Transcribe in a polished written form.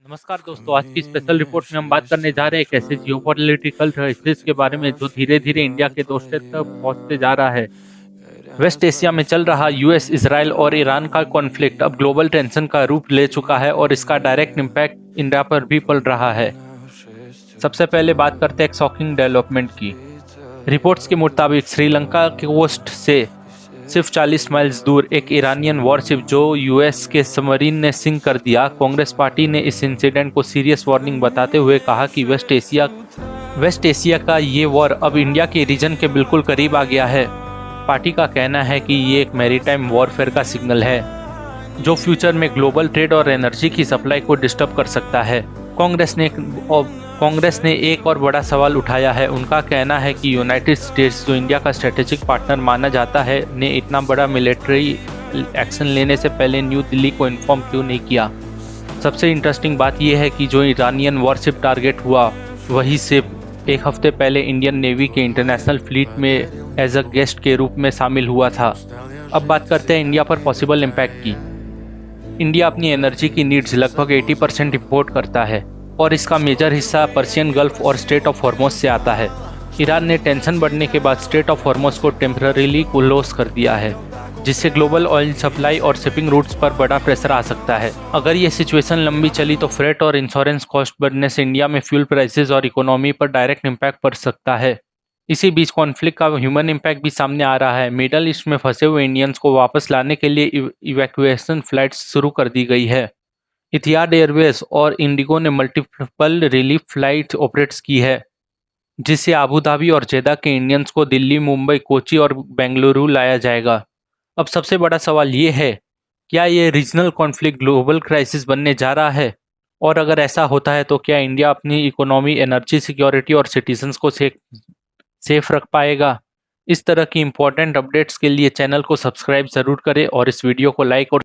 नमस्कार दोस्तों, आज की स्पेशल रिपोर्ट में हम बात करने जा रहे हैं एक ऐसे जियोपॉलिटिकल क्राइसिस के बारे में जो धीरे धीरे इंडिया के दोस्तें तक पहुंचते जा रहा है। वेस्ट एशिया में चल रहा यूएस, इजराइल और ईरान का कॉन्फ्लिक्ट अब ग्लोबल टेंशन का रूप ले चुका है और इसका डायरेक्ट इम्पैक्ट इंडिया पर भी पड़ रहा है। सबसे पहले बात करते हैं एक शॉकिंग डेवलपमेंट की। रिपोर्ट्स के मुताबिक श्रीलंका के कोस्ट से सिर्फ 40 माइल्स दूर एक ईरानियन वॉरशिप जो यूएस के सबमरीन ने सिंक कर दिया। कांग्रेस पार्टी ने इस इंसिडेंट को सीरियस वार्निंग बताते हुए कहा कि वेस्ट एशिया का ये वॉर अब इंडिया के रीजन के बिल्कुल करीब आ गया है। पार्टी का कहना है कि ये एक मैरीटाइम वॉरफेयर का सिग्नल है जो फ्यूचर में ग्लोबल ट्रेड और एनर्जी की सप्लाई को डिस्टर्ब कर सकता है। कांग्रेस ने एक और बड़ा सवाल उठाया है। उनका कहना है कि यूनाइटेड स्टेट्स, जो इंडिया का स्ट्रेटेजिक पार्टनर माना जाता है, ने इतना बड़ा मिलिट्री एक्शन लेने से पहले न्यू दिल्ली को इन्फॉर्म क्यों नहीं किया। सबसे इंटरेस्टिंग बात यह है कि जो ईरानियन वॉरशिप टारगेट हुआ वही सिर्फ एक हफ्ते पहले इंडियन नेवी के इंटरनेशनल फ्लीट में एज अ गेस्ट के रूप में शामिल हुआ था। अब बात करते हैं इंडिया पर पॉसिबल इम्पैक्ट की। इंडिया अपनी एनर्जी की नीड्स लगभग 80% इम्पोर्ट करता है और इसका मेजर हिस्सा पर्शियन गल्फ और स्ट्रेट ऑफ हॉर्मोज से आता है। ईरान ने टेंशन बढ़ने के बाद स्ट्रेट ऑफ हॉर्मोज को टेम्पररीली क्लोज कर दिया है, जिससे ग्लोबल ऑयल सप्लाई और शिपिंग रूट्स पर बड़ा प्रेशर आ सकता है। अगर ये सिचुएशन लंबी चली तो फ्रेट और इंश्योरेंस कॉस्ट बढ़ने से इंडिया में फ्यूल प्राइसेस और इकोनॉमी पर डायरेक्ट इम्पैक्ट पड़ सकता है। इसी बीच कॉन्फ्लिक्ट का ह्यूमन इम्पैक्ट भी सामने आ रहा है। मिडल ईस्ट में फंसे हुए इंडियंस को वापस लाने के लिए इवैक्यूएशन फ्लाइट्स शुरू कर दी गई है। इतिहाद एयरवेज और इंडिगो ने मल्टीपल रिलीफ फ्लाइट ऑपरेट्स की है, जिससे अबू धाबी और जेदा के इंडियंस को दिल्ली, मुंबई, कोची और बेंगलुरु लाया जाएगा। अब सबसे बड़ा सवाल ये है, क्या ये रीजनल कॉन्फ्लिक्ट ग्लोबल क्राइसिस बनने जा रहा है? और अगर ऐसा होता है तो क्या इंडिया अपनी इकोनॉमी, एनर्जी सिक्योरिटी और सिटीजन्स को सेफ रख पाएगा? इस तरह की इंपॉर्टेंट अपडेट्स के लिए चैनल को सब्सक्राइब जरूर करें और इस वीडियो को लाइक और